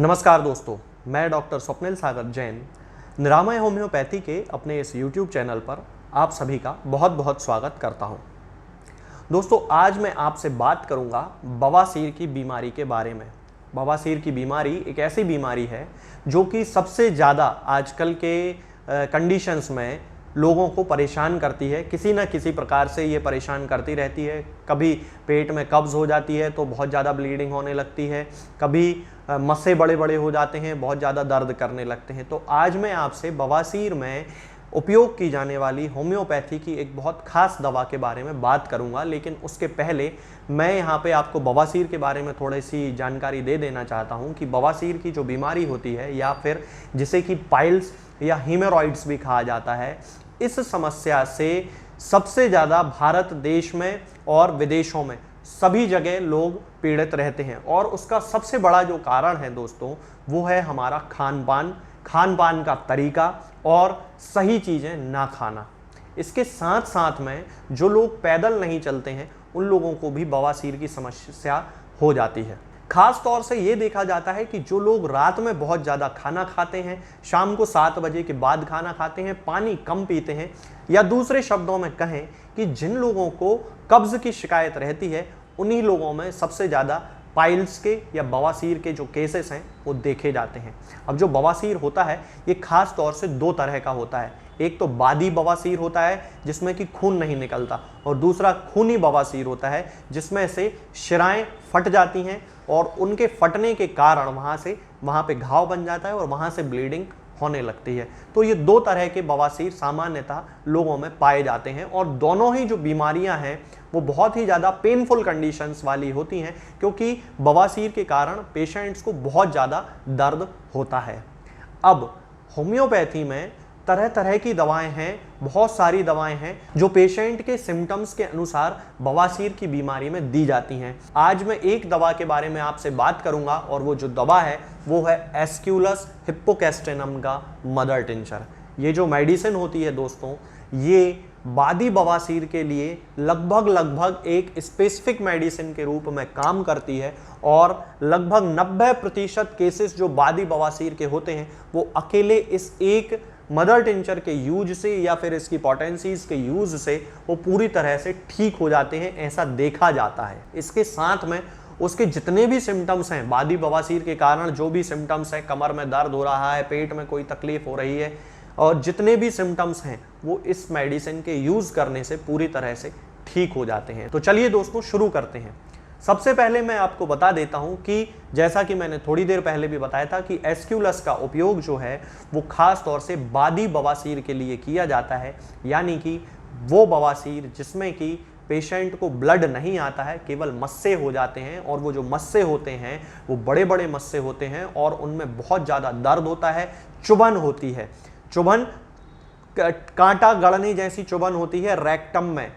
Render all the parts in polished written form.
नमस्कार दोस्तों, मैं डॉक्टर स्वप्निल सागर जैन निरामय होम्योपैथी के अपने इस YouTube चैनल पर आप सभी का बहुत बहुत स्वागत करता हूं। दोस्तों, आज मैं आपसे बात करूंगा बवासीर की बीमारी के बारे में। बवासीर की बीमारी एक ऐसी बीमारी है जो कि सबसे ज़्यादा आजकल के कंडीशंस में लोगों को परेशान करती है। किसी न किसी प्रकार से ये परेशान करती रहती है। कभी पेट में कब्ज़ हो जाती है तो बहुत ज़्यादा ब्लीडिंग होने लगती है, कभी मस्से बड़े बड़े हो जाते हैं, बहुत ज़्यादा दर्द करने लगते हैं। तो आज मैं आपसे बवासीर में उपयोग की जाने वाली होम्योपैथी की एक बहुत ख़ास दवा के बारे में बात करूंगा। लेकिन उसके पहले मैं यहाँ पे आपको बवासीर के बारे में थोड़ी सी जानकारी दे देना चाहता हूँ कि बवासीर की जो बीमारी होती है या फिर जिसे कि पाइल्स या हीमोरॉइड्स भी कहा जाता है, इस समस्या से सबसे ज़्यादा भारत देश में और विदेशों में सभी जगह लोग पीड़ित रहते हैं। और उसका सबसे बड़ा जो कारण है दोस्तों, वो है हमारा खान पान का तरीका और सही चीज़ें ना खाना। इसके साथ साथ में जो लोग पैदल नहीं चलते हैं उन लोगों को भी बवासीर की समस्या हो जाती है। खास तौर से ये देखा जाता है कि जो लोग रात में बहुत ज़्यादा खाना खाते हैं, शाम को 7 बजे के बाद खाना खाते हैं, पानी कम पीते हैं, या दूसरे शब्दों में कहें कि जिन लोगों को कब्ज़ की शिकायत रहती है, उन्हीं लोगों में सबसे ज़्यादा पाइल्स के या बवासीर के जो केसेस हैं वो देखे जाते हैं। अब जो बवासीर होता है ये खास तौर से 2 तरह का होता है। एक तो बादी बवासीर होता है जिसमें कि खून नहीं निकलता, और दूसरा खूनी बवासीर होता है जिसमें से शिराएं फट जाती हैं और उनके फटने के कारण वहाँ पे घाव बन जाता है और वहाँ से ब्लीडिंग होने लगती है। तो ये 2 तरह के बवासीर सामान्यतः लोगों में पाए जाते हैं, और दोनों ही जो बीमारियां हैं वो बहुत ही ज़्यादा पेनफुल कंडीशंस वाली होती हैं, क्योंकि बवासीर के कारण पेशेंट्स को बहुत ज़्यादा दर्द होता है। अब होम्योपैथी में तरह तरह की दवाएं हैं, बहुत सारी दवाएं हैं जो पेशेंट के सिम्टम्स के अनुसार बवासीर की बीमारी में दी जाती हैं। आज मैं एक दवा के बारे में आपसे बात करूंगा, और वो जो दवा है वो है एस्क्यूलस हिप्पोकैस्टेनम का मदर टिंचर। ये जो मेडिसिन होती है दोस्तों, ये बादी बवासीर के लिए लगभग एक स्पेसिफिक मेडिसिन के रूप में काम करती है, और लगभग 90% केसेस जो बादी बवासीर के होते हैं वो अकेले इस एक मदर टिंचर के यूज से या फिर इसकी पोटेंसीज के यूज से वो पूरी तरह से ठीक हो जाते हैं, ऐसा देखा जाता है। इसके साथ में उसके जितने भी सिम्टम्स हैं, बादी बवासीर के कारण जो भी सिम्टम्स हैं, कमर में दर्द हो रहा है, पेट में कोई तकलीफ हो रही है, और जितने भी सिम्टम्स हैं वो इस मेडिसिन के यूज करने से पूरी तरह से ठीक हो जाते हैं। तो चलिए दोस्तों शुरू करते हैं। सबसे पहले मैं आपको बता देता हूं कि जैसा कि मैंने थोड़ी देर पहले भी बताया था कि एस्क्यूलस का उपयोग जो है वो खास तौर से बादी बवासीर के लिए किया जाता है, यानी कि वो बवासीर जिसमें कि पेशेंट को ब्लड नहीं आता है, केवल मस्से हो जाते हैं, और वो जो मस्से होते हैं वो बड़े बड़े मस्से होते हैं और उनमें बहुत ज़्यादा दर्द होता है, चुभन होती है। चुभन कांटा गड़ने जैसी चुभन होती है रेक्टम में,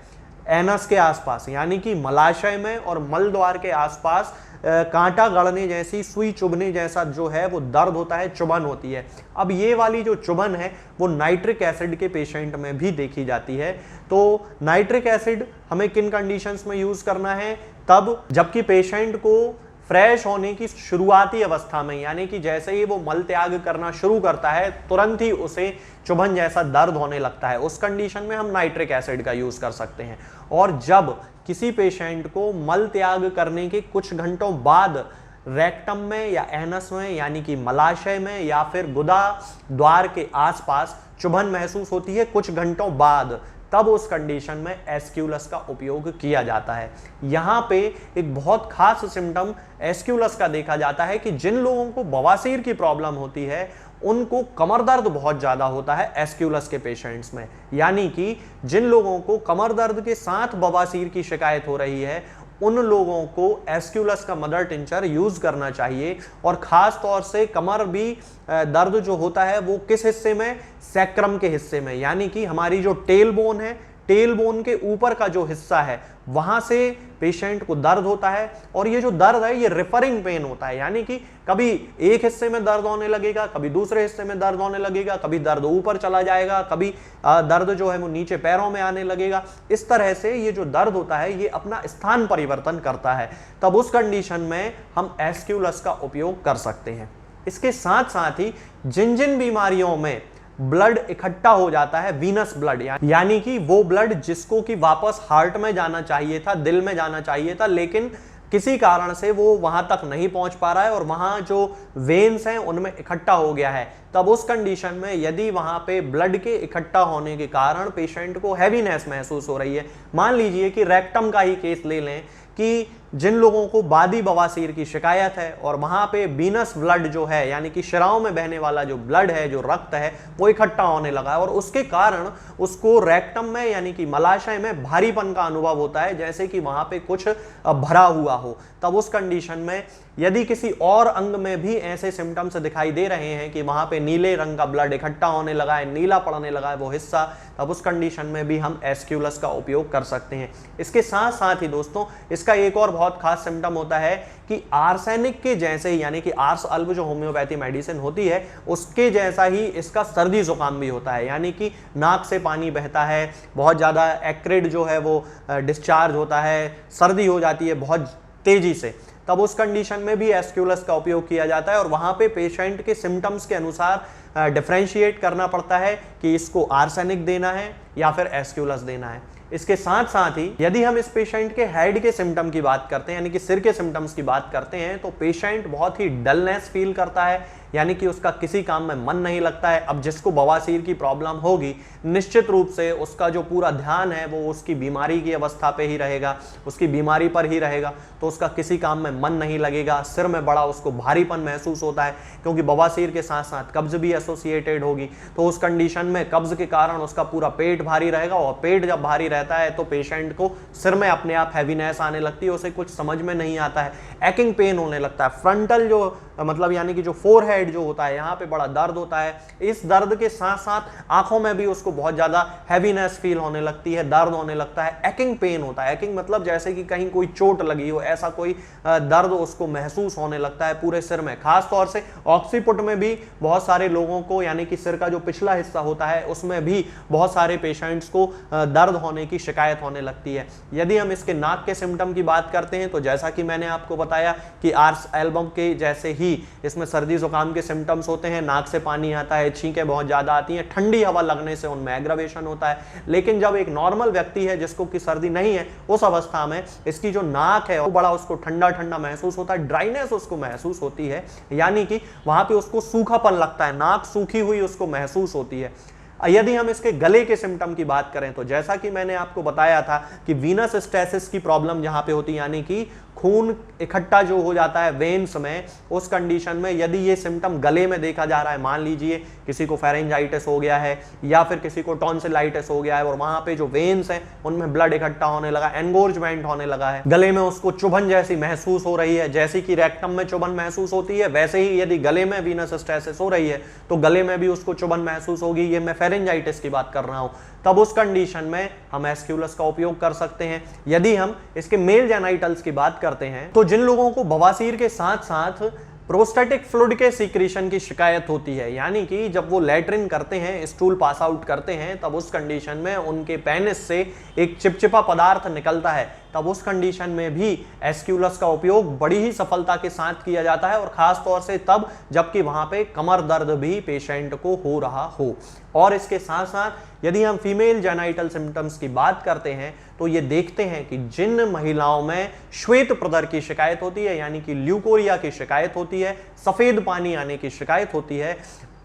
एनस के आसपास, यानी कि मलाशय में और मलद्वार के आसपास कांटा गड़ने जैसी, सुई चुभने जैसा जो है वो दर्द होता है, चुभन होती है। अब ये वाली जो चुभन है वो नाइट्रिक एसिड के पेशेंट में भी देखी जाती है। तो नाइट्रिक एसिड हमें किन कंडीशंस में यूज करना है? तब जबकि पेशेंट को फ्रेश होने की शुरुआती अवस्था में, यानी कि जैसे ही वो मल त्याग करना शुरू करता है तुरंत ही उसे चुभन जैसा दर्द होने लगता है, उस कंडीशन में हम नाइट्रिक एसिड का यूज कर सकते हैं। और जब किसी पेशेंट को मल त्याग करने के कुछ घंटों बाद रेक्टम में या एनस में, यानी कि मलाशय में या फिर गुदा द्वार के आसपास चुभन महसूस होती है कुछ घंटों बाद, तब उस कंडीशन में एस्क्यूलस का उपयोग किया जाता है। यहाँ पे एक बहुत खास सिम्टम एस्क्यूलस का देखा जाता है कि जिन लोगों को बवासीर की प्रॉब्लम होती है उनको कमर दर्द बहुत ज़्यादा होता है एस्क्यूलस के पेशेंट्स में, यानी कि जिन लोगों को कमर दर्द के साथ बवासीर की शिकायत हो रही है उन लोगों को एस्क्यूलस का मदर टिंचर यूज करना चाहिए। और खास तौर से कमर भी दर्द जो होता है वो किस हिस्से में? सैक्रम के हिस्से में, यानी कि हमारी जो टेल बोन है, टेल बोन के ऊपर का जो हिस्सा है वहां से पेशेंट को दर्द होता है। और ये जो दर्द है ये रिफरिंग पेन होता है, यानी कि कभी एक हिस्से में दर्द होने लगेगा, कभी दूसरे हिस्से में दर्द होने लगेगा, कभी दर्द ऊपर चला जाएगा, कभी दर्द जो है वो नीचे पैरों में आने लगेगा। इस तरह से ये जो दर्द होता है ये अपना स्थान परिवर्तन करता है। तब उस कंडीशन में हम एस्क्यूलस का उपयोग कर सकते हैं। इसके साथ साथ ही जिन जिन बीमारियों में ब्लड इकट्ठा हो जाता है, वीनस ब्लड, यानी कि वो ब्लड जिसको कि वापस हार्ट में जाना चाहिए था, दिल में जाना चाहिए था, लेकिन किसी कारण से वो वहां तक नहीं पहुंच पा रहा है और वहां जो वेन्स हैं उनमें इकट्ठा हो गया है, तब उस कंडीशन में यदि वहां पे ब्लड के इकट्ठा होने के कारण पेशेंट को हैवीनेस महसूस हो रही है, मान लीजिए कि रेक्टम का ही केस ले लें कि जिन लोगों को बादी बवासीर की शिकायत है और वहां पे वीनस ब्लड जो है, यानी कि शिराओं में बहने वाला जो ब्लड है, जो रक्त है, वो इकट्ठा होने लगा है और उसके कारण उसको रेक्टम में यानी कि मलाशय में भारीपन का अनुभव होता है, जैसे कि वहां पे कुछ भरा हुआ हो। तब उस कंडीशन में यदि किसी और अंग में भी ऐसे सिम्टम्स दिखाई दे रहे हैं कि वहां पे नीले रंग का ब्लड इकट्ठा होने लगा है, नीला पड़ने लगा है वो हिस्सा, तब उस कंडीशन में भी हम एस्क्यूलस का उपयोग कर सकते हैं। इसके साथ साथ ही दोस्तों इसका एक और बहुत खास सिम्टम होता है कि आर्सेनिक के जैसे ही, यानी कि आर्स अल्ब जो होम्योपैथी मेडिसिन होती है उसके जैसा ही इसका सर्दी जुकाम भी होता है, यानी कि नाक से पानी बहता है, बहुत ज़्यादा एक्रिड जो है वो डिस्चार्ज होता है, सर्दी हो जाती है बहुत तेजी से। तब उस कंडीशन में भी एस्क्यूलस का उपयोग किया जाता है और वहां पे पेशेंट के सिम्टम्स के अनुसार डिफरेंशिएट करना पड़ता है कि इसको आर्सेनिक देना है या फिर एस्क्यूलस देना है। इसके साथ साथ ही यदि हम इस पेशेंट के हेड के सिम्टम की बात करते हैं, यानी कि सिर के सिम्टम्स की बात करते हैं, तो पेशेंट बहुत ही डलनेस फील करता है, यानी कि उसका किसी काम में मन नहीं लगता है। अब जिसको बवासीर की प्रॉब्लम होगी निश्चित रूप से उसका जो पूरा ध्यान है वो उसकी बीमारी की अवस्था पे ही रहेगा, उसकी बीमारी पर ही रहेगा, तो उसका किसी काम में मन नहीं लगेगा, सिर में बड़ा उसको भारीपन महसूस होता है, क्योंकि बवासीर के साथ साथ कब्ज भी एसोसिएटेड होगी। तो उस कंडीशन में कब्ज के कारण उसका पूरा पेट भारी रहेगा और पेट जब भारी रहता है तो पेशेंट को सिर में अपने आप हैवीनेस आने लगती है, उसे कुछ समझ में नहीं आता है, एक्किंग पेन होने लगता है, फ्रंटल जो मतलब यानी कि जो फोरहेड जो होता है यहाँ पे बड़ा दर्द होता है। इस दर्द के साथ साथ आंखों में भी उसको बहुत ज्यादा हैवीनेस फील होने लगती है, दर्द होने लगता है, एक्किंग पेन होता है, एक्किंग मतलब जैसे कि कहीं कोई चोट लगी हो, ऐसा कोई दर्द उसको महसूस होने लगता है पूरे सिर में। खास तौर से ऑक्सीपुट में भी बहुत सारे लोगों को, यानी कि सिर का जो पिछला हिस्सा होता है उसमें भी बहुत सारे पेशेंट्स को दर्द होने की शिकायत होने लगती है। यदि हम इसके नाक के सिम्टम की बात करते हैं तो जैसा कि मैंने आपको बताया कि आर्स एल्बम के जैसे ही इसमें सर्दी जुकाम के सिम्टम्स होते हैं, नाक से पानी आता है, छींकें बहुत ज्यादा आती हैं, ठंडी हवा लगने से उनमें एग्रावेशन होता है। लेकिन जब एक नॉर्मल व्यक्ति है जिसको कि सर्दी नहीं है, उस अवस्था में इसकी जो नाक है वो बड़ा उसको ठंडा ठंडा महसूस होता है, ड्राइनेस उसको महसूस होती है, यानी कि वहां पे उसको सूखापन लगता है, नाक सूखी हुई उसको महसूस होती है। यदि हम इसके गले के सिम्टम की बात करें तो जैसा कि मैंने आपको बताया था कि वीनस स्टेसिस की प्रॉब्लम जहां पे होती है, यानी कि खून इकट्ठा जो हो जाता है वेन्स में, उस कंडीशन में यदि ये सिम्टम गले में देखा जा रहा है, मान लीजिए किसी को फेरेंजाइटिस हो गया है या फिर किसी को टॉन्सिलाइटिस हो गया है और वहां पे जो वेन्स हैं उनमें ब्लड इकट्ठा होने लगा, एनगोर्जमेंट होने लगा है, गले में उसको चुभन जैसी महसूस हो रही है, जैसी कि रेक्टम में चुभन महसूस होती है वैसे ही यदि गले में वीनस स्टेसिस हो रही है तो गले में भी उसको चुभन महसूस होगी। ये मैं फेरेंजाइटिस की बात कर रहा हूं। तब उस कंडीशन में हम एस्क्यूलस का उपयोग कर सकते हैं। यदि हम इसके मेल जेनाइटल्स की बात करते हैं तो जिन लोगों को बवासीर के साथ साथ प्रोस्टेटिक फ्लूइड के सीक्रेशन की शिकायत होती है, यानी कि जब वो लैट्रिन करते हैं, स्टूल पास आउट करते हैं, तब उस कंडीशन में उनके पेनिस से एक चिपचिपा पदार्थ निकलता है, तब उस कंडीशन में भी एस्क्यूलस का उपयोग बड़ी ही सफलता के साथ किया जाता है और खास तौर से तब जबकि वहां पे कमर दर्द भी पेशेंट को हो रहा हो। और इसके साथ साथ यदि हम फीमेल जेनाइटल सिम्टम्स की बात करते हैं तो ये देखते हैं कि जिन महिलाओं में श्वेत प्रदर की शिकायत होती है, यानी कि ल्यूकोरिया की शिकायत होती है, सफेद पानी आने की शिकायत होती है,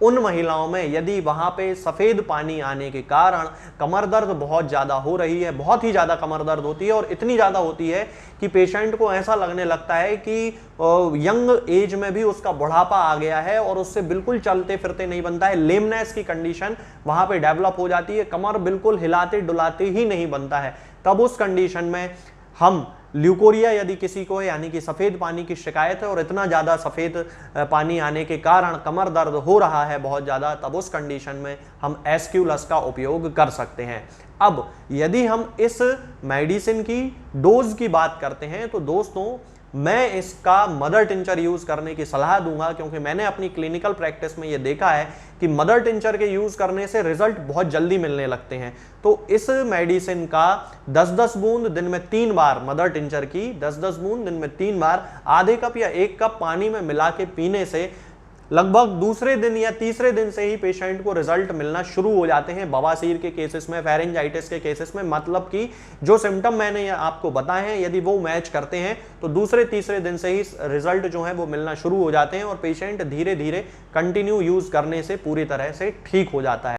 उन महिलाओं में यदि वहां पे सफेद पानी आने के कारण कमर दर्द बहुत ज्यादा हो रही है, बहुत ही ज्यादा कमर दर्द होती है और इतनी ज्यादा होती है कि पेशेंट को ऐसा लगने लगता है कि यंग एज में भी उसका बुढ़ापा आ गया है और उससे बिल्कुल चलते फिरते नहीं बनता है, लेमनेस की कंडीशन वहां पे डेवलप हो जाती है, कमर बिल्कुल हिलाते डुलाते ही नहीं बनता है। तब उस कंडीशन में हम ल्यूकोरिया यदि किसी को है, यानी कि सफेद पानी की शिकायत है और इतना ज्यादा सफेद पानी आने के कारण कमर दर्द हो रहा है बहुत ज्यादा, तब उस कंडीशन में हम एस्क्यूलस का उपयोग कर सकते हैं। अब यदि हम इस मेडिसिन की डोज की बात करते हैं तो दोस्तों मैं इसका मदर टिंचर यूज करने की सलाह दूंगा, क्योंकि मैंने अपनी क्लिनिकल प्रैक्टिस में यह देखा है कि मदर टिंचर के यूज करने से रिजल्ट बहुत जल्दी मिलने लगते हैं। तो इस मेडिसिन का 10-10 बूंद दिन में 3 बार, मदर टिंचर की 10-10 बूंद दिन में 3 बार आधे कप या 1 कप पानी में मिला के पीने से लगभग दूसरे दिन या तीसरे दिन से ही पेशेंट को रिजल्ट मिलना शुरू हो जाते हैं बवासीर के केसेस में, फेरेंजाइटिस के केसेस में। मतलब कि जो सिम्टम मैंने आपको बताए हैं यदि वो मैच करते हैं तो दूसरे तीसरे दिन से ही रिजल्ट जो है वो मिलना शुरू हो जाते हैं और पेशेंट धीरे धीरे कंटिन्यू यूज करने से पूरी तरह से ठीक हो जाता है।